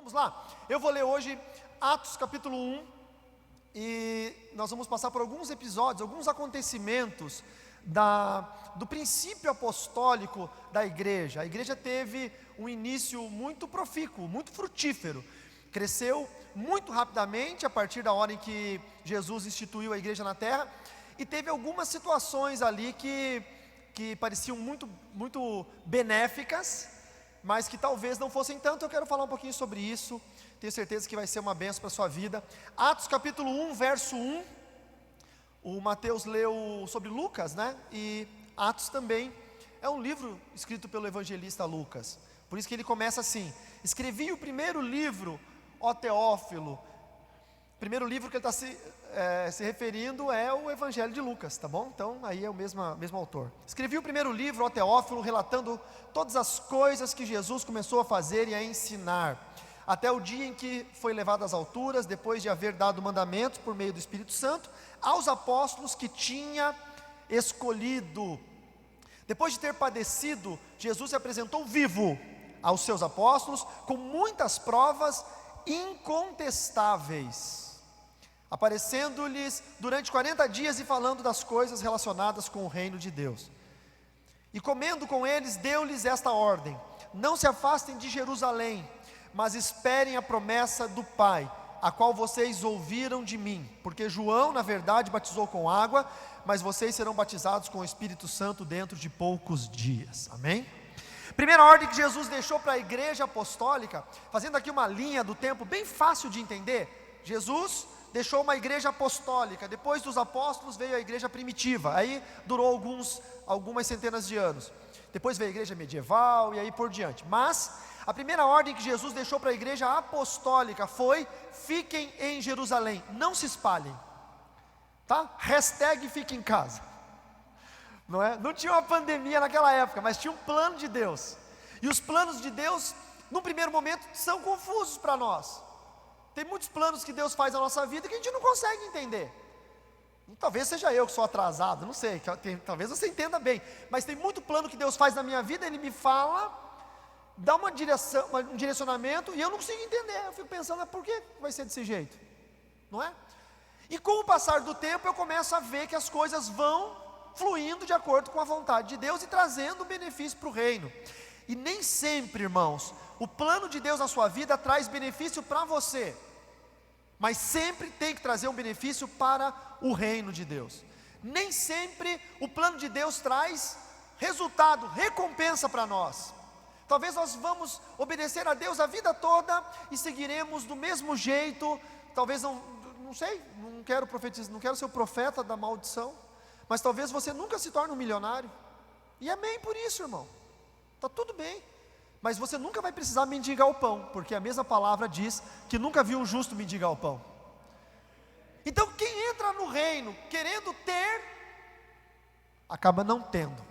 Vamos lá, eu vou ler hoje Atos capítulo 1, e nós vamos passar por alguns episódios, alguns acontecimentos do princípio apostólico da igreja. A igreja teve um início muito profícuo, muito frutífero, cresceu muito rapidamente a partir da hora em que Jesus instituiu a igreja na terra, e teve algumas situações ali que pareciam muito benéficas, mas que talvez não fossem tanto. Eu quero falar um pouquinho sobre isso, tenho certeza que vai ser uma bênção para a sua vida. Atos capítulo 1, verso 1, o Mateus leu sobre Lucas, né? E Atos também é um livro escrito pelo evangelista Lucas, por isso que ele começa assim: escrevi o primeiro livro, ó Teófilo. O primeiro livro que ele está se referindo é o Evangelho de Lucas, tá bom? Então aí é o mesmo autor. Escrevi o primeiro livro, ó Teófilo, relatando todas as coisas que Jesus começou a fazer e a ensinar, até o dia em que foi levado às alturas, depois de haver dado mandamentos por meio do Espírito Santo aos apóstolos que tinha escolhido. Depois de ter padecido, Jesus se apresentou vivo aos seus apóstolos com muitas provas incontestáveis, aparecendo-lhes durante 40 dias e falando das coisas relacionadas com o reino de Deus. E comendo com eles, deu-lhes esta ordem: não se afastem de Jerusalém, mas esperem a promessa do Pai, a qual vocês ouviram de mim. Porque João, na verdade, batizou com água, mas vocês serão batizados com o Espírito Santo dentro de poucos dias. Amém? Primeira ordem que Jesus deixou para a igreja apostólica, fazendo aqui uma linha do tempo bem fácil de entender. Jesus deixou uma igreja apostólica, depois dos apóstolos veio a igreja primitiva, aí durou algumas centenas de anos, depois veio a igreja medieval e aí por diante. Mas a primeira ordem que Jesus deixou para a igreja apostólica foi: fiquem em Jerusalém, não se espalhem, tá? Hashtag fique em casa. Não é? Não tinha uma pandemia naquela época, mas tinha um plano de Deus, e os planos de Deus, num primeiro momento, são confusos para nós. Tem muitos planos que Deus faz na nossa vida que a gente não consegue entender. Talvez seja eu que sou atrasado, não sei, talvez você entenda bem, mas tem muito plano que Deus faz na minha vida, Ele me fala, dá uma direção, um direcionamento, e eu não consigo entender. Eu fico pensando, por que vai ser desse jeito? Não é? E com o passar do tempo eu começo a ver que as coisas vão fluindo de acordo com a vontade de Deus e trazendo benefício para o reino. E nem sempre, irmãos, o plano de Deus na sua vida traz benefício para você, mas sempre tem que trazer um benefício para o reino de Deus. Nem sempre o plano de Deus traz resultado, recompensa para nós. Talvez nós vamos obedecer a Deus a vida toda e seguiremos do mesmo jeito. Talvez não sei, não quero profetizar, não quero ser o profeta da maldição, mas talvez você nunca se torne um milionário, e amém por isso, irmão, está tudo bem, mas você nunca vai precisar mendigar o pão, porque a mesma palavra diz que nunca viu um justo mendigar o pão. Então quem entra no reino querendo ter, acaba não tendo,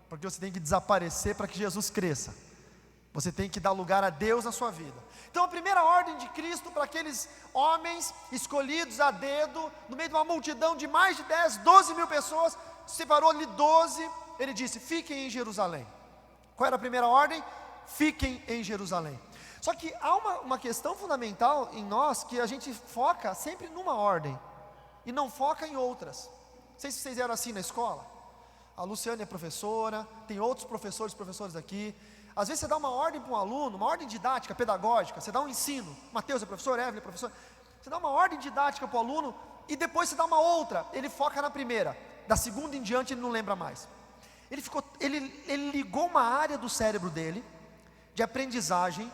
porque você tem que desaparecer para que Jesus cresça. Você tem que dar lugar a Deus na sua vida. Então a primeira ordem de Cristo para aqueles homens escolhidos a dedo, no meio de uma multidão de mais de 10, 12 mil pessoas, separou-lhe 12, ele disse: fiquem em Jerusalém. Qual era a primeira ordem? Fiquem em Jerusalém. Só que há uma questão fundamental em nós, que a gente foca sempre numa ordem, e não foca em outras. Não sei se vocês eram assim na escola. A Luciane é professora, tem outros professores aqui. Às vezes você dá uma ordem para um aluno, uma ordem didática, pedagógica, você dá um ensino, Mateus é professor, Evelyn é professor, você dá uma ordem didática para o aluno, e depois você dá uma outra, ele foca na primeira, da segunda em diante ele não lembra mais. Ele ligou uma área do cérebro dele, de aprendizagem,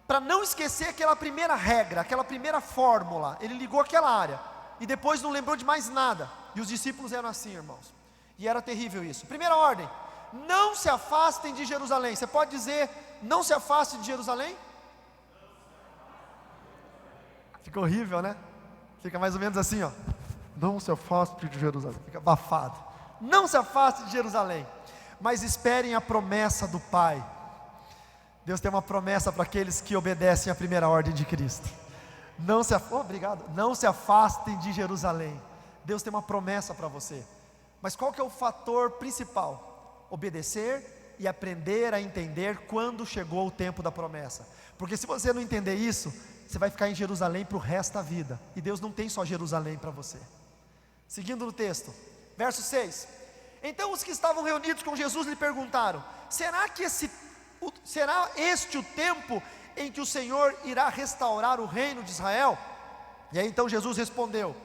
para não esquecer aquela primeira regra, aquela primeira fórmula. Ele ligou aquela área, e depois não lembrou de mais nada. E os discípulos eram assim, irmãos, e era terrível isso. Primeira ordem: não se afastem de Jerusalém. Você pode dizer: não se afaste de Jerusalém? Fica horrível, né? Fica mais ou menos assim, ó: não se afaste de Jerusalém. Fica abafado. Não se afaste de Jerusalém, mas esperem a promessa do Pai. Deus tem uma promessa para aqueles que obedecem à primeira ordem de Cristo. Não se afastem de Jerusalém. Deus tem uma promessa para você. Mas qual que é o fator principal? Obedecer e aprender a entender quando chegou o tempo da promessa. Porque se você não entender isso, você vai ficar em Jerusalém para o resto da vida. E Deus não tem só Jerusalém para você. Seguindo no texto, verso 6. Então os que estavam reunidos com Jesus lhe perguntaram: será este o tempo em que o Senhor irá restaurar o reino de Israel? E aí então Jesus respondeu: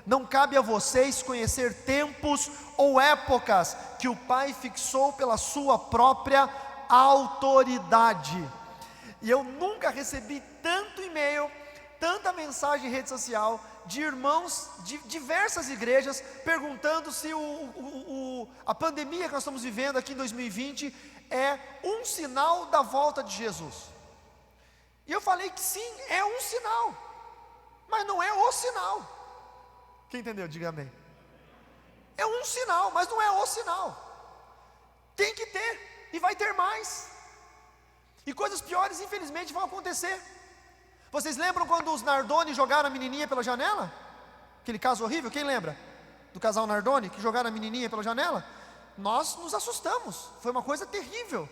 não cabe a vocês conhecer tempos ou épocas que o Pai fixou pela sua própria autoridade. E eu nunca recebi tanto e-mail, tanta mensagem em rede social, de irmãos de diversas igrejas, perguntando se a pandemia que nós estamos vivendo aqui em 2020 é um sinal da volta de Jesus. E eu falei que sim, é um sinal, mas não é o sinal. Quem entendeu? Diga amém. É um sinal, mas não é o sinal. Tem que ter, e vai ter mais. E coisas piores infelizmente vão acontecer. Vocês lembram quando os Nardoni jogaram a menininha pela janela? Aquele caso horrível, quem lembra? Do casal Nardoni, que jogaram a menininha pela janela? Nós nos assustamos, foi uma coisa terrível.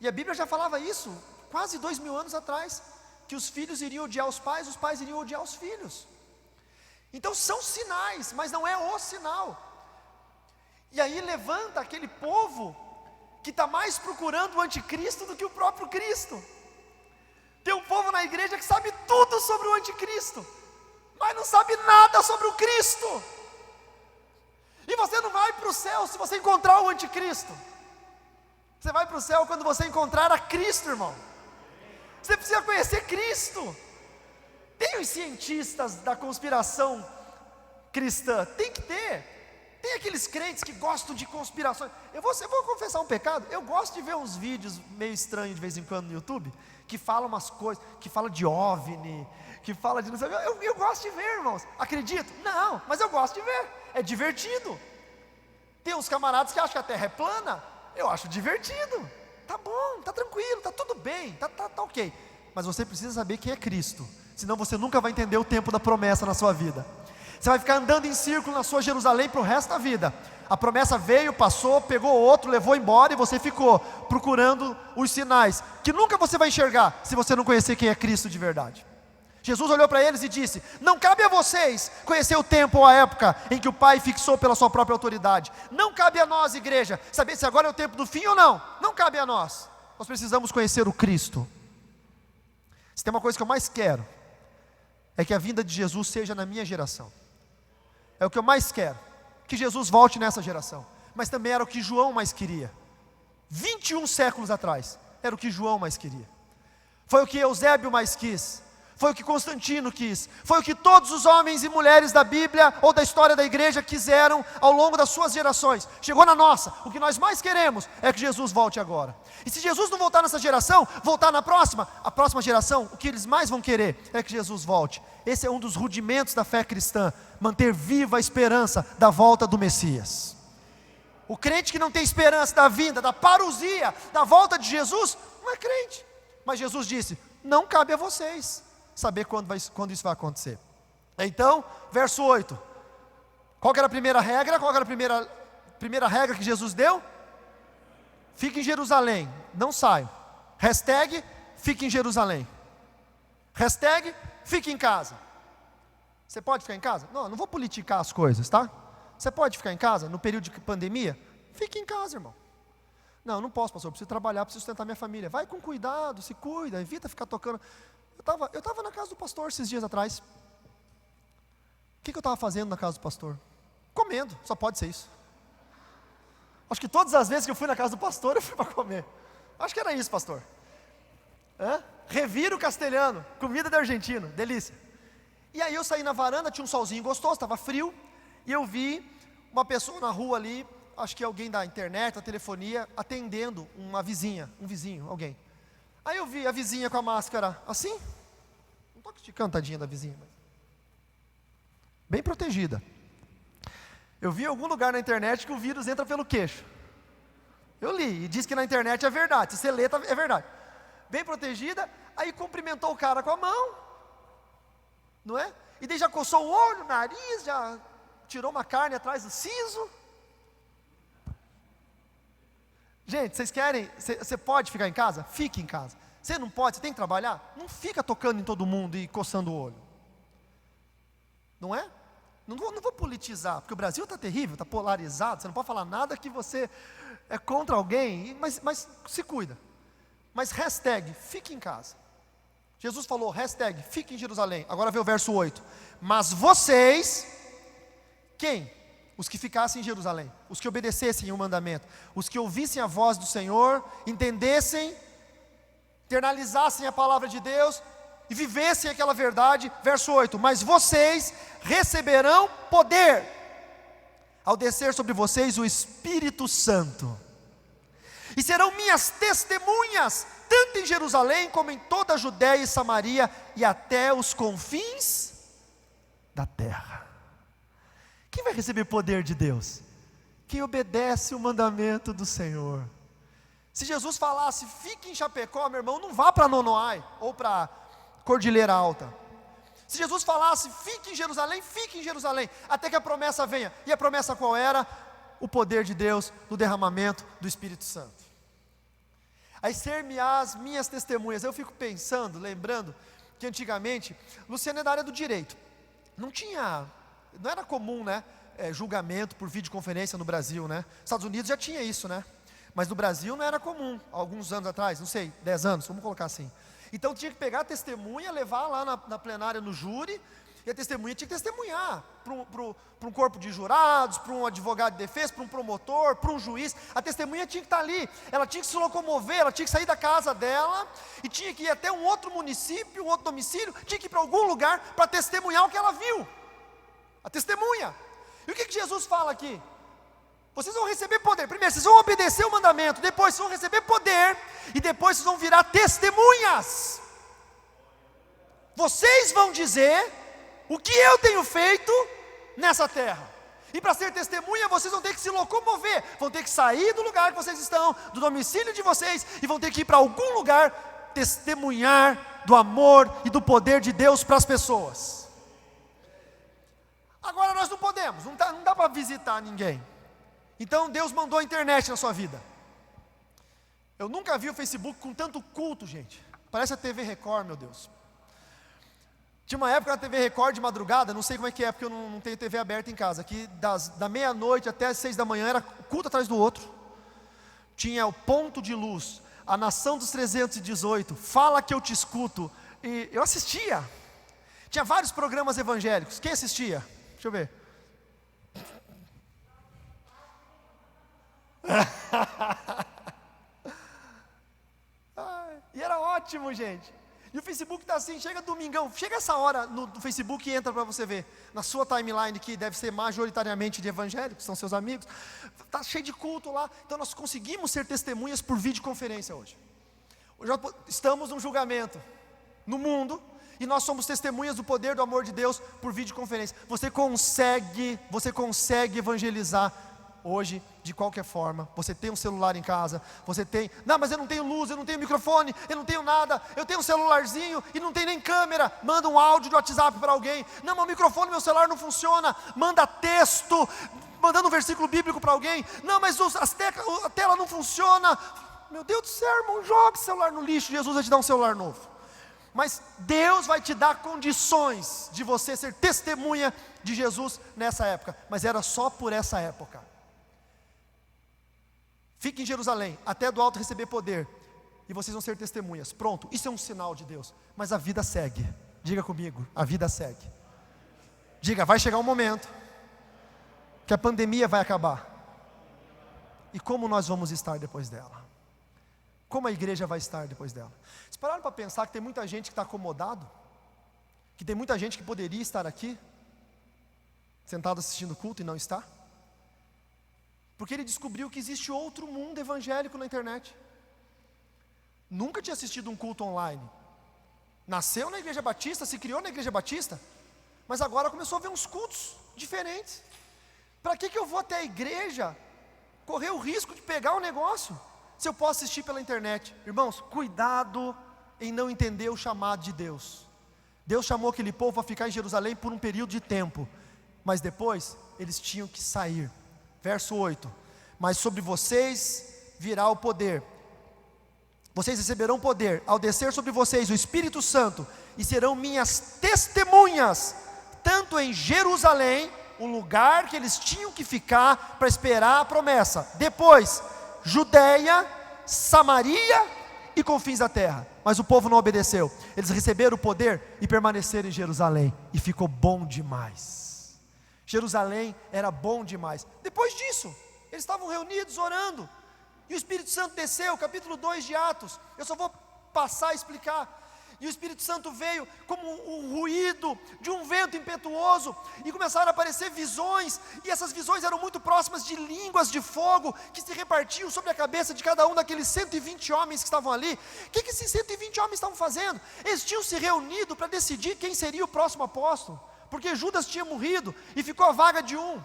E a Bíblia já falava isso, quase 2000 anos atrás, que os filhos iriam odiar os pais iriam odiar os filhos. Então são sinais, mas não é o sinal. E aí levanta aquele povo que está mais procurando o anticristo do que o próprio Cristo. Tem um povo na igreja que sabe tudo sobre o anticristo, mas não sabe nada sobre o Cristo. E você não vai para o céu se você encontrar o anticristo. Você vai para o céu quando você encontrar a Cristo, irmão. Você precisa conhecer Cristo. Tem os cientistas da conspiração cristã, tem que ter. Tem aqueles crentes que gostam de conspirações. Eu vou confessar um pecado. Eu gosto de ver uns vídeos meio estranhos de vez em quando no YouTube, que falam umas coisas, que falam de OVNI, que falam de não sei o que. Eu gosto de ver, irmãos. Acredito? Não, mas eu gosto de ver. É divertido. Tem uns camaradas que acham que a terra é plana. Eu acho divertido. Tá bom, tá tranquilo, tá tudo bem, tá ok. Mas você precisa saber quem é Cristo, senão você nunca vai entender o tempo da promessa na sua vida. Você vai ficar andando em círculo na sua Jerusalém para o resto da vida. A promessa veio, passou, pegou outro, levou embora, e você ficou procurando os sinais, que nunca você vai enxergar, se você não conhecer quem é Cristo de verdade. Jesus olhou para eles e disse: não cabe a vocês conhecer o tempo ou a época em que o Pai fixou pela sua própria autoridade. Não cabe a nós, igreja, saber se agora é o tempo do fim ou não. Não cabe a nós. Nós precisamos conhecer o Cristo. Se tem uma coisa que eu mais quero, é que a vinda de Jesus seja na minha geração. É o que eu mais quero, que Jesus volte nessa geração. Mas também era o que João mais queria. 21 séculos atrás, era o que João mais queria. Foi o que Eusébio mais quis. Foi o que Constantino quis. Foi o que todos os homens e mulheres da Bíblia ou da história da igreja quiseram ao longo das suas gerações. Chegou na nossa. O que nós mais queremos é que Jesus volte agora. E se Jesus não voltar nessa geração, voltar na próxima, a próxima geração, o que eles mais vão querer é que Jesus volte. Esse é um dos rudimentos da fé cristã, manter viva a esperança da volta do Messias. O crente que não tem esperança da vinda, da parousia, da volta de Jesus, não é crente. Mas Jesus disse: não cabe a vocês saber quando isso vai acontecer. Então, verso 8. Qual que era a primeira regra? Qual que era a primeira regra que Jesus deu? Fique em Jerusalém, não saiam. Hashtag, fique em Jerusalém. Hashtag, fique em casa. Você pode ficar em casa? Não vou politicar as coisas, tá? Você pode ficar em casa no período de pandemia? Fique em casa, irmão. Não posso, pastor, eu preciso trabalhar, preciso sustentar minha família. Vai com cuidado, se cuida, evita ficar tocando. Eu estava na casa do pastor esses dias atrás. O que eu estava fazendo na casa do pastor? Comendo, só pode ser isso. Acho que todas as vezes que eu fui na casa do pastor, eu fui para comer. Acho que era isso, pastor. Reviro castelhano, comida da Argentina, delícia. E aí eu saí na varanda, tinha um solzinho gostoso, estava frio, e eu vi uma pessoa na rua ali, acho que alguém da internet, da telefonia, atendendo uma vizinha, um vizinho, alguém. Aí eu vi a vizinha com a máscara assim, não estou criticando, tadinha da vizinha, mas bem protegida. Eu vi em algum lugar na internet que o vírus entra pelo queixo. Eu li, e diz que na internet é verdade, se você lê, é verdade. Bem protegida, aí cumprimentou o cara com a mão, não é? E daí já coçou o olho, o nariz, já tirou uma carne atrás do siso. Gente, vocês querem, você pode ficar em casa? Fique em casa. Você não pode, você tem que trabalhar? Não fica tocando em todo mundo e coçando o olho. Não é? Não vou politizar, porque o Brasil está terrível, está polarizado, você não pode falar nada que você é contra alguém, mas se cuida. Mas hashtag, fique em casa. Jesus falou, hashtag, fique em Jerusalém. Agora vê o verso 8. Mas vocês, quem? Os que ficassem em Jerusalém, os que obedecessem o mandamento, os que ouvissem a voz do Senhor, entendessem, internalizassem a palavra de Deus e vivessem aquela verdade. Verso 8, mas vocês receberão poder ao descer sobre vocês o Espírito Santo, e serão minhas testemunhas, tanto em Jerusalém como em toda a Judéia e Samaria e até os confins da terra. Quem vai receber poder de Deus? Quem obedece o mandamento do Senhor. Se Jesus falasse, fique em Chapecó, meu irmão, não vá para Nonoai ou para Cordilheira Alta. Se Jesus falasse, fique em Jerusalém, até que a promessa venha. E a promessa qual era? O poder de Deus no derramamento do Espírito Santo. Aí ser-me-ás minhas testemunhas. Eu fico pensando, lembrando, que antigamente, Luciano é da área do direito. Não era comum, né, julgamento por videoconferência no Brasil, né? Estados Unidos já tinha isso, né? Mas no Brasil não era comum, alguns anos atrás, não sei, 10 anos, vamos colocar assim. Então tinha que pegar a testemunha, levar lá na plenária no júri, e a testemunha tinha que testemunhar para um corpo de jurados, para um advogado de defesa, para um promotor, para um juiz. A testemunha tinha que estar ali, ela tinha que se locomover, ela tinha que sair da casa dela, e tinha que ir até um outro município, um outro domicílio, tinha que ir para algum lugar para testemunhar o que ela viu. A testemunha. E o que Jesus fala aqui? Vocês vão receber poder. Primeiro, vocês vão obedecer o mandamento. Depois, vocês vão receber poder. E depois, vocês vão virar testemunhas. Vocês vão dizer o que eu tenho feito nessa terra. E para ser testemunha, vocês vão ter que se locomover. Vão ter que sair do lugar que vocês estão, do domicílio de vocês, e vão ter que ir para algum lugar testemunhar do amor e do poder de Deus para as pessoas. Agora nós não podemos, não dá para visitar ninguém. Então Deus mandou a internet na sua vida. Eu nunca vi o Facebook com tanto culto, gente. Parece a TV Record, meu Deus. Tinha uma época na TV Record de madrugada, não sei como é que é, porque eu não tenho TV aberta em casa. Que da meia-noite até as 6 da manhã era culto atrás do outro. Tinha o Ponto de Luz, a Nação dos 318, Fala que eu te escuto. E eu assistia. Tinha vários programas evangélicos. Quem assistia? Deixa eu ver. E era ótimo, gente. E o Facebook está assim, chega domingão, chega essa hora no Facebook e entra para você ver. Na sua timeline, que deve ser majoritariamente de evangélicos, são seus amigos, está cheio de culto lá. Então nós conseguimos ser testemunhas por videoconferência hoje. Estamos num julgamento no mundo, e nós somos testemunhas do poder do amor de Deus por videoconferência. Você consegue evangelizar hoje, de qualquer forma. Você tem um celular em casa, você tem, não, mas eu não tenho luz, eu não tenho microfone, eu não tenho nada, eu tenho um celularzinho e não tem nem câmera. Manda um áudio de WhatsApp para alguém. Não, meu microfone, meu celular não funciona. Manda texto, mandando um versículo bíblico para alguém. Não, mas a tela não funciona. Meu Deus do céu, irmão, joga o celular no lixo, Jesus vai te dar um celular novo. Mas Deus vai te dar condições de você ser testemunha de Jesus nessa época. Mas era só por essa época. Fique em Jerusalém, até do alto receber poder, e vocês vão ser testemunhas. Pronto, isso é um sinal de Deus. Mas a vida segue. Diga comigo, a vida segue. Diga, vai chegar um momento que a pandemia vai acabar. E como nós vamos estar depois dela? Como a igreja vai estar depois dela? Vocês pararam para pensar que tem muita gente que está acomodado? Que tem muita gente que poderia estar aqui, sentado assistindo o culto e não está? Porque ele descobriu que existe outro mundo evangélico na internet. Nunca tinha assistido um culto online. Nasceu na Igreja Batista, se criou na Igreja Batista, mas agora começou a ver uns cultos diferentes. Para que eu vou até a igreja, correr o risco de pegar um negócio, se eu posso assistir pela internet? Irmãos, cuidado em não entender o chamado de Deus. Deus chamou aquele povo a ficar em Jerusalém por um período de tempo, mas depois eles tinham que sair. Verso 8, mas sobre vocês virá o poder. Vocês receberão poder ao descer sobre vocês o Espírito Santo, e serão minhas testemunhas, tanto em Jerusalém, o lugar que eles tinham que ficar para esperar a promessa, depois Judeia, Samaria e confins da terra. Mas o povo não obedeceu. Eles receberam o poder e permaneceram em Jerusalém, e ficou bom demais. Jerusalém era bom demais. Depois disso, eles estavam reunidos orando, e o Espírito Santo desceu, capítulo 2 de Atos. Eu só vou passar a explicar. E o Espírito Santo veio como o ruído de um vento impetuoso, e começaram a aparecer visões, e essas visões eram muito próximas de línguas de fogo, que se repartiam sobre a cabeça de cada um daqueles 120 homens que estavam ali. O que esses 120 homens estavam fazendo? Eles tinham se reunido para decidir quem seria o próximo apóstolo, porque Judas tinha morrido, e ficou a vaga de um.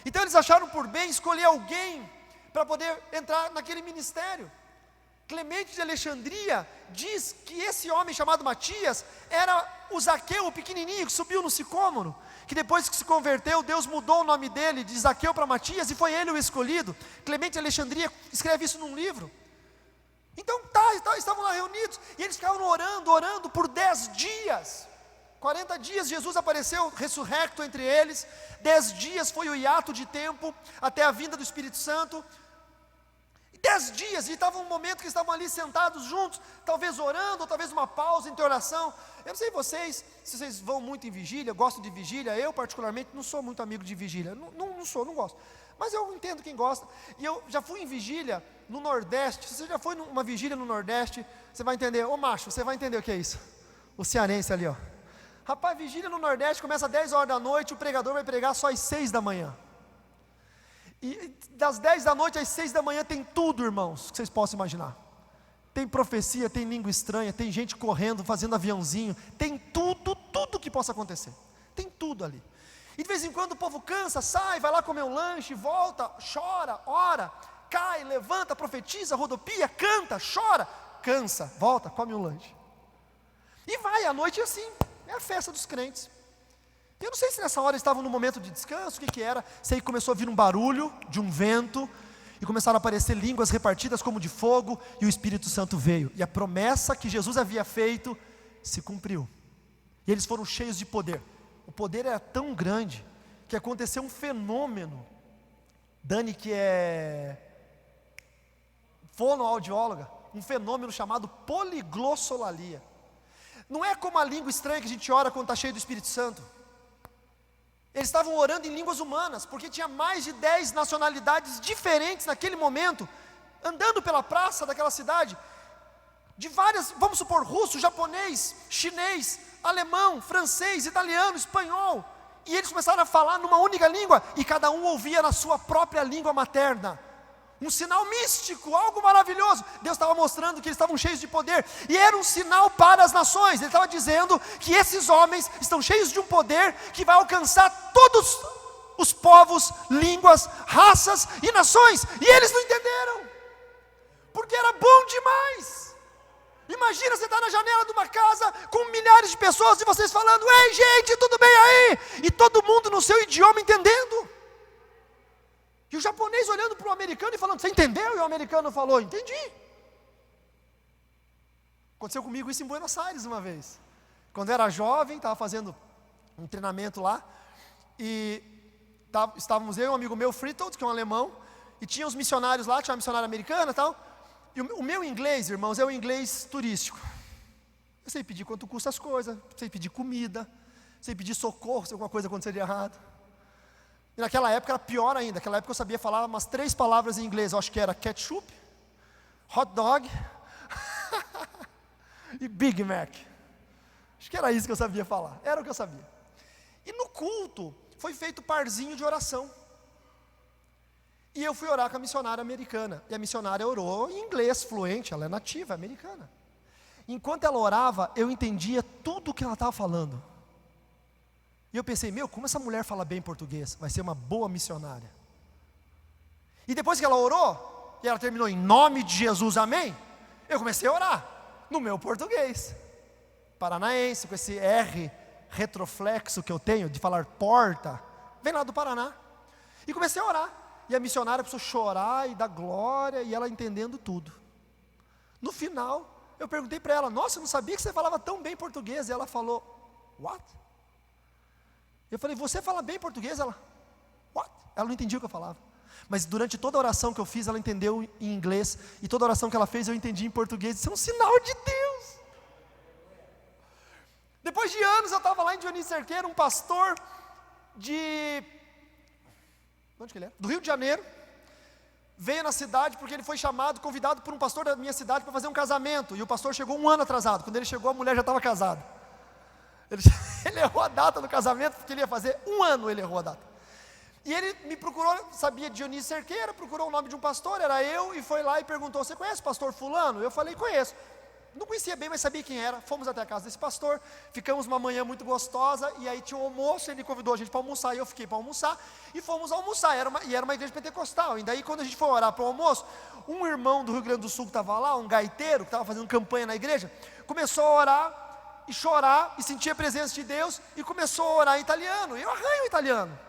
Então eles acharam por bem escolher alguém para poder entrar naquele ministério. Clemente de Alexandria diz que esse homem chamado Matias era o Zaqueu, o pequenininho que subiu no sicômoro, que depois que se converteu, Deus mudou o nome dele de Zaqueu para Matias, e foi ele o escolhido. Clemente de Alexandria escreve isso num livro. Então estavam lá reunidos, e eles ficavam orando por 10 dias, 40 dias Jesus apareceu ressurrecto entre eles. 10 dias foi o hiato de tempo até a vinda do Espírito Santo. 10 dias, e estava um momento que estavam ali sentados juntos, talvez orando, ou talvez uma pausa entre oração. Eu não sei vocês, se vocês vão muito em vigília, gostam de vigília. Eu particularmente não sou muito amigo de vigília, não gosto, mas eu entendo quem gosta. E eu já fui em vigília no Nordeste. Se você já foi numa vigília no Nordeste, você vai entender. Ô macho, você vai entender o que é isso. O cearense ali, ó. Rapaz, vigília no Nordeste começa às 10 horas da noite, o pregador vai pregar só às 6 da manhã. E das 10 da noite às 6 da manhã tem tudo, irmãos, que vocês possam imaginar. Tem profecia, tem língua estranha, tem gente correndo, fazendo aviãozinho, tem tudo que possa acontecer. Tem tudo ali. E de vez em quando o povo cansa, sai, vai lá comer um lanche, volta, chora, ora, cai, levanta, profetiza, rodopia, canta, chora, cansa, volta, come um lanche. E vai, a noite é assim, é a festa dos crentes. Eu não sei se nessa hora eles estavam no momento de descanso, o que era. Sei que começou a vir um barulho de um vento, e começaram a aparecer línguas repartidas como de fogo, e o Espírito Santo veio, e a promessa que Jesus havia feito se cumpriu, e eles foram cheios de poder. O poder era tão grande, que aconteceu um fenômeno. Dani, que é fonoaudióloga, um fenômeno chamado poliglossolalia. Não é como a língua estranha que a gente ora quando está cheio do Espírito Santo. Eles estavam orando em línguas humanas, porque tinha mais de 10 nacionalidades diferentes naquele momento, andando pela praça daquela cidade, de várias, vamos supor, russo, japonês, chinês, alemão, francês, italiano, espanhol, e eles começaram a falar numa única língua, e cada um ouvia na sua própria língua materna. Um sinal místico, algo maravilhoso. Deus estava mostrando que eles estavam cheios de poder, e era um sinal para as nações. Ele estava dizendo que esses homens estão cheios de um poder que vai alcançar todos os povos, línguas, raças e nações. E eles não entenderam, porque era bom demais. Imagina você estar na janela de uma casa com milhares de pessoas, e vocês falando: ei gente, tudo bem aí? E todo mundo no seu idioma entendendo. E o japonês olhando para o americano e falando: você entendeu? E o americano falou: entendi. Aconteceu comigo isso em Buenos Aires uma vez. Quando eu era jovem, estava fazendo um treinamento lá, e estávamos eu e um amigo meu, Fritold, que é um alemão, e tinha os missionários lá, tinha uma missionária americana e tal. E o meu inglês, irmãos, é o inglês turístico. Eu sei pedir quanto custa as coisas, sei pedir comida, sei pedir socorro se alguma coisa acontecer de errado. E naquela época era pior ainda. Naquela época eu sabia falar umas 3 palavras em inglês. Eu acho que era ketchup, hot dog e Big Mac. Acho que era isso que eu sabia falar. Era o que eu sabia. E no culto foi feito parzinho de oração. E eu fui orar com a missionária americana. E a missionária orou em inglês fluente. Ela é nativa, americana. Enquanto ela orava, eu entendia tudo o que ela estava falando. E eu pensei: como essa mulher fala bem português, vai ser uma boa missionária. E depois que ela orou, e ela terminou em nome de Jesus, amém, eu comecei a orar, no meu português, paranaense, com esse R retroflexo que eu tenho, de falar porta, vem lá do Paraná. E comecei a orar, e a missionária precisou chorar e dar glória, e ela entendendo tudo. No final, eu perguntei para ela: nossa, eu não sabia que você falava tão bem português. E ela falou: what? Eu falei: você fala bem português? Ela: what? Ela não entendia o que eu falava. Mas durante toda a oração que eu fiz, ela entendeu em inglês, e toda a oração que ela fez eu entendi em português. Isso é um sinal de Deus. Depois de anos eu estava lá em Dionísio Cerqueira, um pastor de... onde que ele é? Do Rio de Janeiro, veio na cidade porque ele foi chamado, convidado por um pastor da minha cidade para fazer um casamento, e o pastor chegou um ano atrasado. Quando ele chegou, a mulher já estava casada. Ele errou a data do casamento, porque ele ia fazer um ano, ele errou a data. E ele me procurou, sabia de Dionísio Cerqueira, procurou o nome de um pastor, era eu, e foi lá e perguntou: você conhece o pastor fulano? Eu falei: conheço. Não conhecia bem, mas sabia quem era. Fomos até a casa desse pastor, ficamos uma manhã muito gostosa, e aí tinha um almoço, ele convidou a gente para almoçar, e eu fiquei para almoçar, e fomos almoçar, era uma igreja pentecostal. E daí, quando a gente foi orar para o almoço, um irmão do Rio Grande do Sul que estava lá, um gaiteiro, que estava fazendo campanha na igreja, começou a orar, e chorar, e sentir a presença de Deus, e começou a orar em italiano, e eu arranho italiano.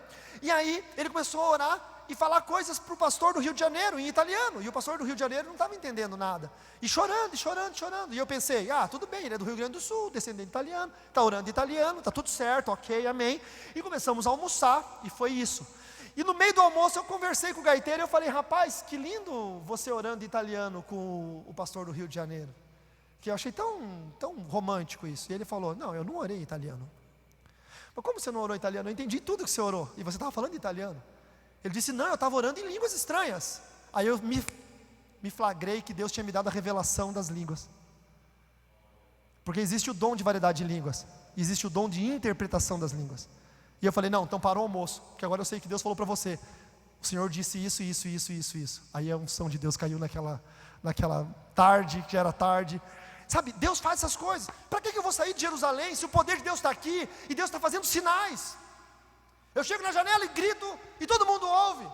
E aí, ele começou a orar, e falar coisas para o pastor do Rio de Janeiro, em italiano, e o pastor do Rio de Janeiro não estava entendendo nada, e chorando, e eu pensei: tudo bem, ele é do Rio Grande do Sul, descendente italiano, está orando em italiano, está tudo certo, ok, amém. E começamos a almoçar, e foi isso. E no meio do almoço eu conversei com o gaiteiro, e eu falei: rapaz, que lindo você orando em italiano com o pastor do Rio de Janeiro, que eu achei tão romântico isso. E ele falou: não, eu não orei em italiano. Mas como você não orou em italiano? Eu entendi tudo que você orou, e você estava falando em italiano. Ele disse: não, eu estava orando em línguas estranhas. Aí eu me flagrei que Deus tinha me dado a revelação das línguas. Porque existe o dom de variedade de línguas, existe o dom de interpretação das línguas. E eu falei: não, então para o almoço, porque agora eu sei que Deus falou para você. O Senhor disse isso, isso, isso, isso, isso. Aí a unção de Deus caiu naquela tarde, que já era tarde. Sabe, Deus faz essas coisas. Para que eu vou sair de Jerusalém se o poder de Deus está aqui e Deus está fazendo sinais? Eu chego na janela e grito, e todo mundo ouve.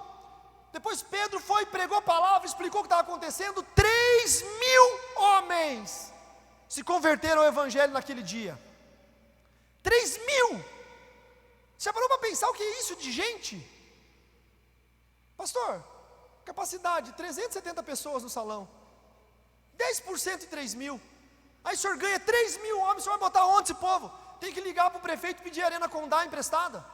Depois Pedro foi e pregou a palavra, explicou o que estava acontecendo. 3.000 homens se converteram ao evangelho naquele dia. 3.000. Você parou para pensar o que é isso de gente? Pastor, capacidade, 370 pessoas no salão, 10% de 3.000. Aí o senhor ganha 3.000 homens, o senhor vai botar onde esse povo? Tem que ligar para o prefeito e pedir a Arena Condá emprestada.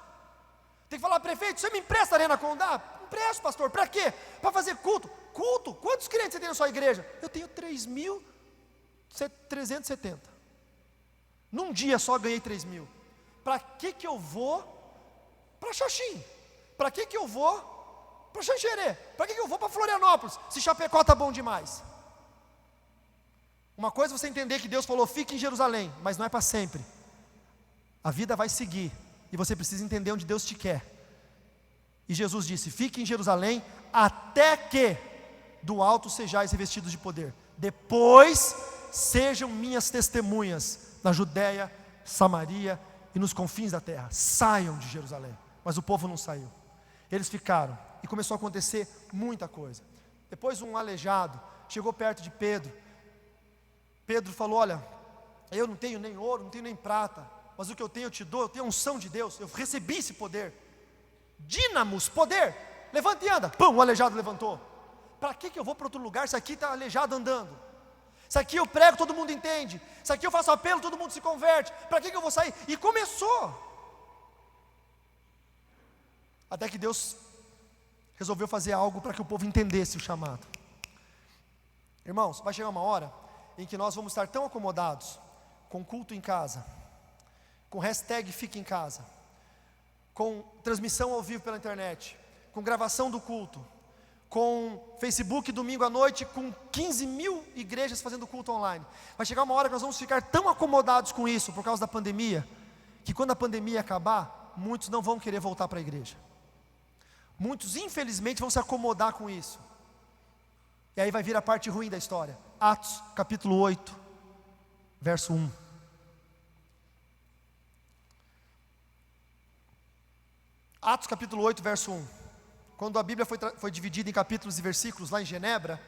Tem que falar: prefeito, você me empresta a Arena Condá? Empresto, pastor. Para quê? Para fazer culto. Culto? Quantos crentes você tem na sua igreja? Eu tenho 3.370. Num dia só ganhei 3.000. Para que eu vou para Xaxim? Para que eu vou para Xanxerê? Para que eu vou para Florianópolis, se Chapecó está bom demais? Uma coisa é você entender que Deus falou: fique em Jerusalém, mas não é para sempre. A vida vai seguir, e você precisa entender onde Deus te quer. E Jesus disse: fique em Jerusalém até que do alto sejais revestidos de poder. Depois sejam minhas testemunhas na Judéia, Samaria e nos confins da terra. Saiam de Jerusalém. Mas o povo não saiu. Eles ficaram, e começou a acontecer muita coisa. Depois um aleijado chegou perto de Pedro. Pedro falou: olha, eu não tenho nem ouro, não tenho nem prata, mas o que eu tenho eu te dou. Eu tenho a unção de Deus, eu recebi esse poder. Dínamos, poder. Levanta e anda. Pum, o aleijado levantou. Para que eu vou para outro lugar se aqui está aleijado andando? Se aqui eu prego, todo mundo entende. Se aqui eu faço apelo, todo mundo se converte. Para que eu vou sair? E começou. Até que Deus resolveu fazer algo para que o povo entendesse o chamado. Irmãos, vai chegar uma hora em que nós vamos estar tão acomodados com culto em casa, com hashtag fica em casa, com transmissão ao vivo pela internet, com gravação do culto, com Facebook domingo à noite, com 15.000 igrejas fazendo culto online. Vai chegar uma hora que nós vamos ficar tão acomodados com isso, por causa da pandemia, que quando a pandemia acabar, muitos não vão querer voltar para a igreja. Muitos, infelizmente, vão se acomodar com isso. E aí vai vir a parte ruim da história. Atos, capítulo 8, verso 1. Atos, capítulo 8, verso 1. Quando a Bíblia foi dividida em capítulos e versículos lá em Genebra,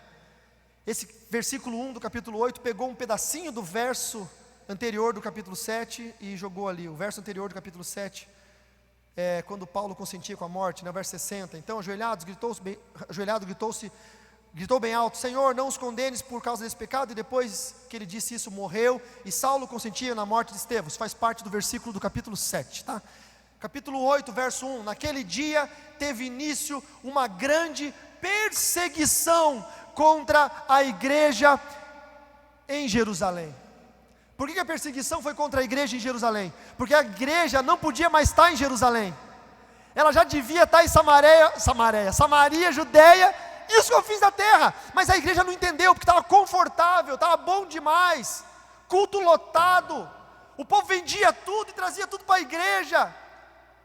esse versículo 1 do capítulo 8 pegou um pedacinho do verso anterior do capítulo 7 e jogou ali. O verso anterior do capítulo 7 quando Paulo consentia com a morte, no verso 60, então ajoelhado gritou bem alto: Senhor, não os condenes por causa desse pecado. E depois que ele disse isso, morreu. E Saulo consentia na morte de Estevão. Isso faz parte do versículo do capítulo 7, tá? Capítulo 8, verso 1: naquele dia teve início uma grande perseguição contra a igreja em Jerusalém. Por que a perseguição foi contra a igreja em Jerusalém? Porque a igreja não podia mais estar em Jerusalém. Ela já devia estar em Samaria, Judeia e os confins da terra. Mas a igreja não entendeu, porque estava confortável, estava bom demais, culto lotado, o povo vendia tudo e trazia tudo para a igreja.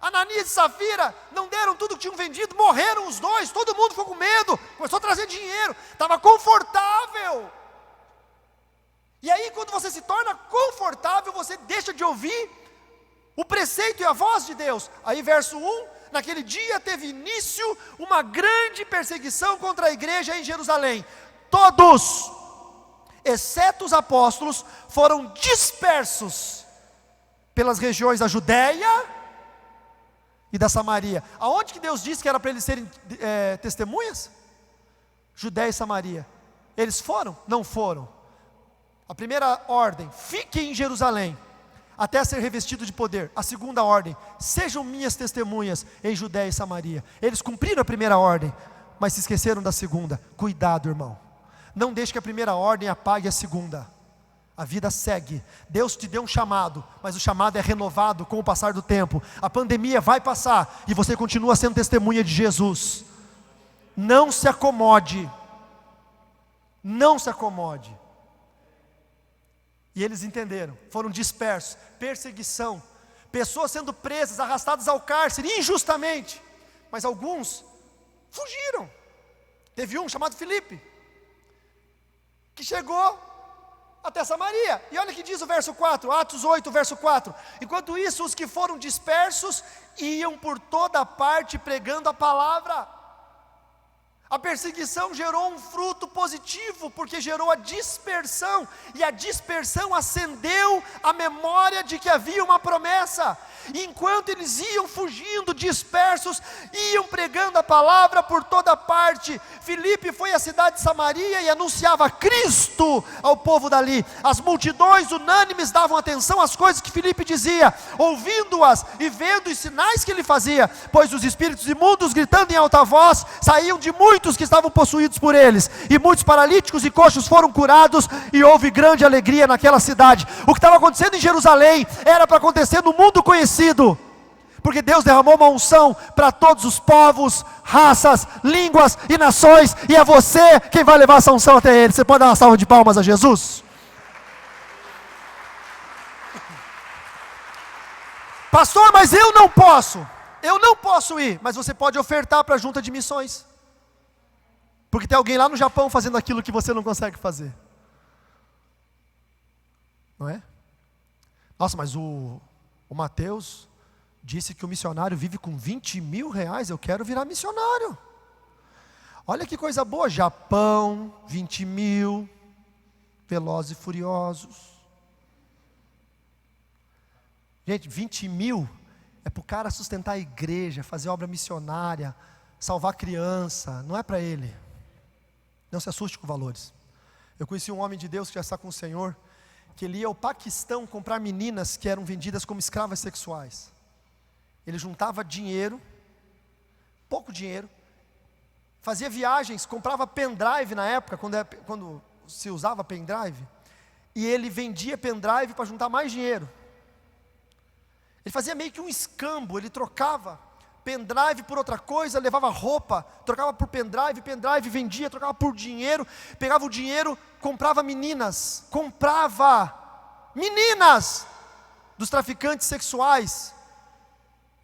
Ananias e Safira não deram tudo que tinham vendido, morreram os dois, todo mundo ficou com medo, começou a trazer dinheiro, estava confortável. E aí, quando você se torna confortável, você deixa de ouvir o preceito e a voz de Deus. Aí verso 1: naquele dia teve início uma grande perseguição contra a igreja em Jerusalém. Todos, exceto os apóstolos, foram dispersos pelas regiões da Judéia e da Samaria. Aonde que Deus disse que era para eles serem testemunhas? Judéia e Samaria. Eles foram? Não foram. A primeira ordem: fiquem em Jerusalém até ser revestido de poder. A segunda ordem: sejam minhas testemunhas em Judéia e Samaria. Eles cumpriram a primeira ordem, mas se esqueceram da segunda. Cuidado, irmão, não deixe que a primeira ordem apague a segunda. A vida segue. Deus te deu um chamado, mas o chamado é renovado com o passar do tempo. A pandemia vai passar e você continua sendo testemunha de Jesus. Não se acomode. Não se acomode. E eles entenderam, foram dispersos, perseguição, pessoas sendo presas, arrastadas ao cárcere injustamente, mas alguns fugiram. Teve um chamado Filipe, que chegou até Samaria, e olha o que diz o verso 4, Atos 8, verso 4: enquanto isso, os que foram dispersos iam por toda parte pregando a palavra. A perseguição gerou um fruto positivo, porque gerou a dispersão, e a dispersão acendeu a memória de que havia uma promessa. E enquanto eles iam fugindo, dispersos, iam pregando a palavra por toda parte. Filipe foi à cidade de Samaria e anunciava Cristo ao povo dali. As multidões unânimes davam atenção às coisas que Filipe dizia, ouvindo-as e vendo os sinais que ele fazia, pois os espíritos imundos, gritando em alta voz, saíam de muitos que estavam possuídos por eles, e muitos paralíticos e coxos foram curados, e houve grande alegria naquela cidade. O que estava acontecendo em Jerusalém era para acontecer no mundo conhecido, porque Deus derramou uma unção para todos os povos, raças, línguas e nações, e é você quem vai levar essa unção até ele. Você pode dar uma salva de palmas a Jesus? Pastor, mas eu não posso ir. Mas você pode ofertar para a junta de missões, porque tem alguém lá no Japão fazendo aquilo que você não consegue fazer, não é? Nossa, mas o Mateus disse que o missionário vive com 20 mil reais, eu quero virar missionário. Olha que coisa boa, Japão, 20 mil, Velozes e Furiosos. Gente, 20 mil é para o cara sustentar a igreja, fazer obra missionária, salvar criança, não é para ele. Não se assuste com valores. Eu conheci um homem de Deus que já está com o Senhor, que ele ia ao Paquistão comprar meninas que eram vendidas como escravas sexuais. Ele juntava dinheiro, pouco dinheiro, fazia viagens, comprava pendrive na época, quando se usava pendrive, e ele vendia pendrive para juntar mais dinheiro. Ele fazia meio que um escambo, ele trocava pendrive por outra coisa, levava roupa, trocava por pendrive vendia, trocava por dinheiro, pegava o dinheiro, comprava meninas dos traficantes sexuais,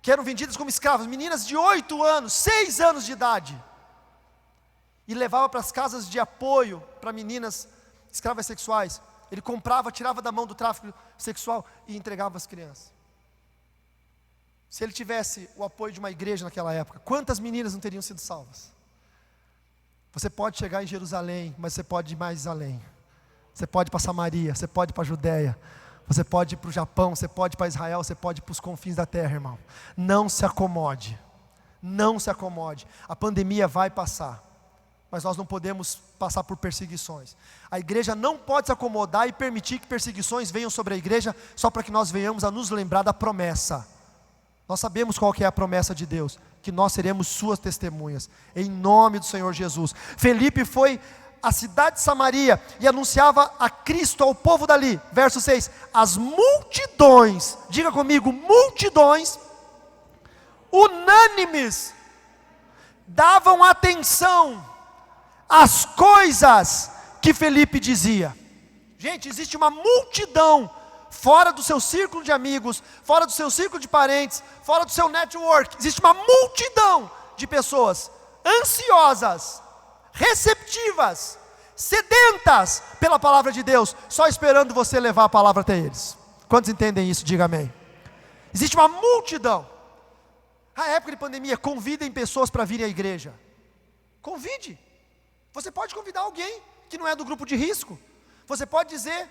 que eram vendidas como escravas, meninas de 8 anos, 6 anos de idade, e levava para as casas de apoio para meninas escravas sexuais. Ele comprava, tirava da mão do tráfico sexual e entregava às crianças. Se ele tivesse o apoio de uma igreja naquela época, quantas meninas não teriam sido salvas? Você pode chegar em Jerusalém, mas você pode ir mais além. Você pode ir para Samaria, você pode ir para a Judéia, Você pode ir para o Japão, você pode ir para Israel, você pode ir para os confins da terra, irmão. Não se acomode. Não se acomode. A pandemia vai passar, mas nós não podemos passar por perseguições. A igreja não pode se acomodar e permitir que perseguições venham sobre a igreja, só para que nós venhamos a nos lembrar da promessa. Nós sabemos qual que é a promessa de Deus, que nós seremos suas testemunhas, em nome do Senhor Jesus. Felipe foi à cidade de Samaria e anunciava a Cristo ao povo dali. Verso 6, as multidões, diga comigo, multidões, unânimes, davam atenção às coisas que Felipe dizia. Gente, existe uma multidão, fora do seu círculo de amigos, fora do seu círculo de parentes, fora do seu network, existe uma multidão de pessoas ansiosas, receptivas, sedentas pela palavra de Deus, só esperando você levar a palavra até eles. Quantos entendem isso? Diga amém. Existe uma multidão. A época de pandemia, convidem pessoas para virem à igreja. Convide. Você pode convidar alguém que não é do grupo de risco. Você pode dizer,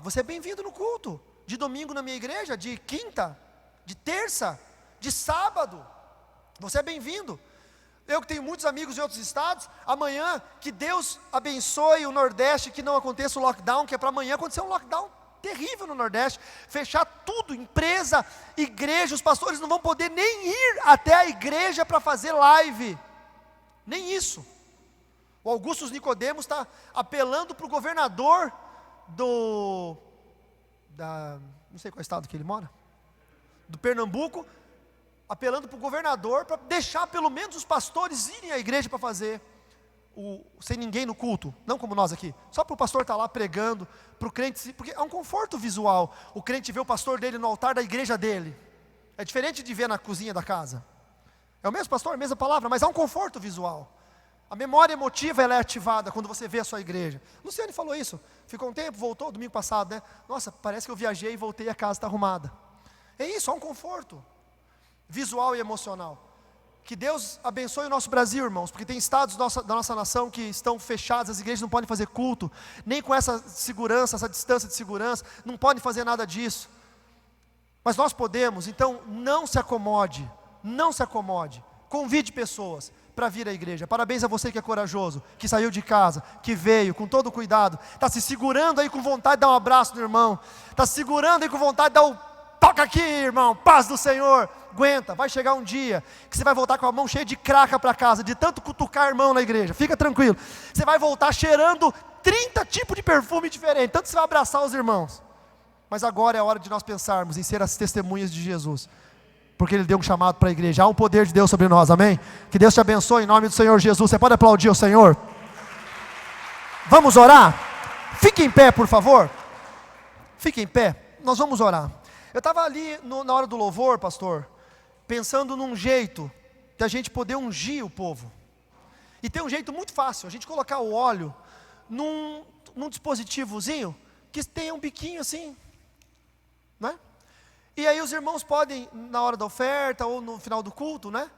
você é bem-vindo no culto, de domingo na minha igreja, de quinta, de terça, de sábado, você é bem-vindo. Eu que tenho muitos amigos em outros estados, amanhã, que Deus abençoe o Nordeste, que não aconteça o lockdown, que é para amanhã acontecer um lockdown terrível no Nordeste, fechar tudo, empresa, igreja, os pastores não vão poder nem ir até a igreja para fazer live, nem isso. O Augusto Nicodemos está apelando para o governador não sei qual estado que ele mora, do Pernambuco, apelando para o governador para deixar pelo menos os pastores irem à igreja para fazer sem ninguém no culto, não como nós aqui, só para o pastor estar lá pregando, para o crente, porque é um conforto visual, o crente vê o pastor dele no altar da igreja dele, é diferente de ver na cozinha da casa, é o mesmo pastor, a mesma palavra, mas há um conforto visual. A memória emotiva ela é ativada quando você vê a sua igreja. Luciane falou isso, ficou um tempo, voltou domingo passado, né? Nossa, parece que eu viajei e voltei e a casa está arrumada. É isso, há um conforto visual e emocional. Que Deus abençoe o nosso Brasil, irmãos, porque tem estados da nossa nação que estão fechados, as igrejas não podem fazer culto, nem com essa segurança, essa distância de segurança, não podem fazer nada disso. Mas nós podemos, então não se acomode, convide pessoas para vir à igreja. Parabéns a você que é corajoso, que saiu de casa, que veio com todo cuidado, está se segurando aí com vontade de dar um abraço no irmão, está se segurando aí com vontade de dar toca aqui, irmão, paz do Senhor. Aguenta, vai chegar um dia que você vai voltar com a mão cheia de craca para casa, de tanto cutucar irmão na igreja, fica tranquilo, você vai voltar cheirando 30 tipos de perfume diferente, tanto você vai abraçar os irmãos. Mas agora é a hora de nós pensarmos em ser as testemunhas de Jesus, porque Ele deu um chamado para a igreja, há um poder de Deus sobre nós, amém? Que Deus te abençoe em nome do Senhor Jesus. Você pode aplaudir o Senhor? Vamos orar? Fique em pé, por favor. Fique em pé, nós vamos orar. Eu estava ali na hora do louvor, pastor, pensando num jeito de a gente poder ungir o povo. E tem um jeito muito fácil, a gente colocar o óleo num dispositivozinho que tenha um biquinho assim, né? E aí os irmãos podem, na hora da oferta ou no final do culto, né?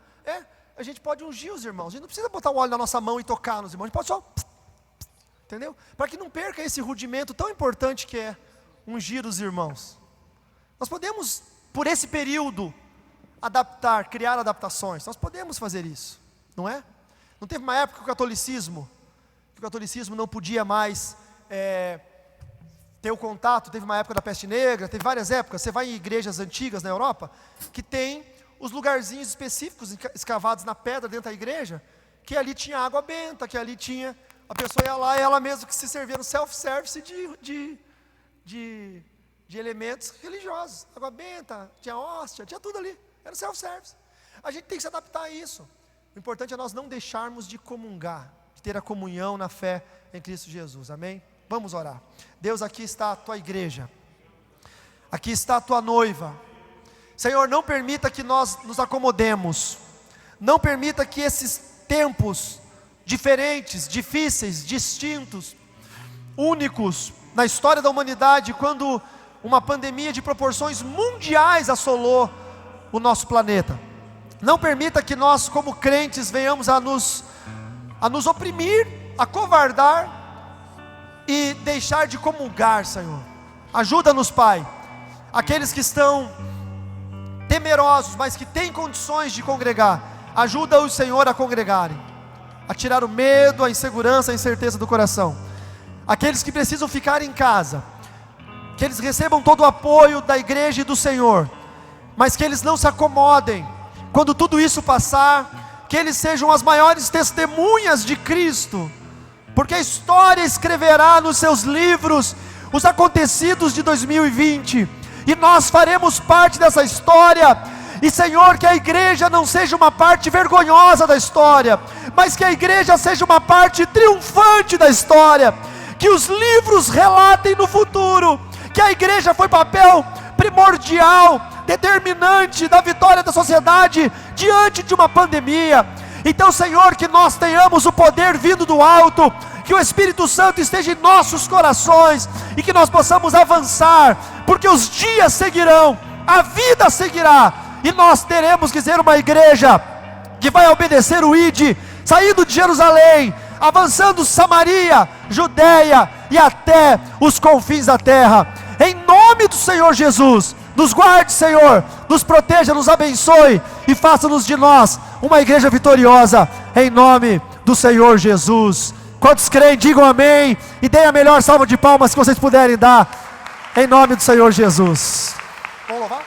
A gente pode ungir os irmãos. A gente não precisa botar o óleo na nossa mão e tocar nos irmãos. A gente pode só, entendeu? Para que não perca esse rudimento tão importante que é ungir os irmãos. Nós podemos, por esse período, adaptar, criar adaptações. Nós podemos fazer isso, não é? Não teve uma época que o catolicismo não podia mais ter o contato, teve uma época da peste negra, teve várias épocas. Você vai em igrejas antigas na Europa, que tem os lugarzinhos específicos escavados na pedra dentro da igreja, que ali tinha água benta, que ali tinha, a pessoa ia lá e ela mesma que se servia no self-service de elementos religiosos, água benta, tinha hóstia, tinha tudo ali, era self-service. A gente tem que se adaptar a isso. O importante é nós não deixarmos de comungar, de ter a comunhão na fé em Cristo Jesus, amém? Vamos orar. Deus, aqui está a tua igreja, aqui está a tua noiva. Senhor, não permita que nós nos acomodemos, não permita que esses tempos diferentes, difíceis, distintos, únicos na história da humanidade, quando uma pandemia de proporções mundiais assolou o nosso planeta, não permita que nós como crentes venhamos a nos oprimir, a covardar e deixar de comungar, Senhor. Ajuda-nos, Pai, aqueles que estão temerosos, mas que têm condições de congregar, ajuda-os, Senhor, a congregarem, a tirar o medo, a insegurança, a incerteza do coração. Aqueles que precisam ficar em casa, que eles recebam todo o apoio da igreja e do Senhor, mas que eles não se acomodem. Quando tudo isso passar, que eles sejam as maiores testemunhas de Cristo, porque a história escreverá nos seus livros os acontecidos de 2020, e nós faremos parte dessa história. E, Senhor, que a igreja não seja uma parte vergonhosa da história, mas que a igreja seja uma parte triunfante da história, que os livros relatem no futuro que a igreja foi papel primordial, determinante da vitória da sociedade diante de uma pandemia. Então, Senhor, que nós tenhamos o poder vindo do alto, que o Espírito Santo esteja em nossos corações, e que nós possamos avançar, porque os dias seguirão, a vida seguirá, e nós teremos que ser uma igreja que vai obedecer o ID, saindo de Jerusalém, avançando Samaria, Judeia e até os confins da terra. Em nome do Senhor Jesus, nos guarde, Senhor, nos proteja, nos abençoe, e faça-nos de nós uma igreja vitoriosa, em nome do Senhor Jesus. Quantos creem, digam amém, e deem a melhor salva de palmas que vocês puderem dar, em nome do Senhor Jesus. Vamos louvar?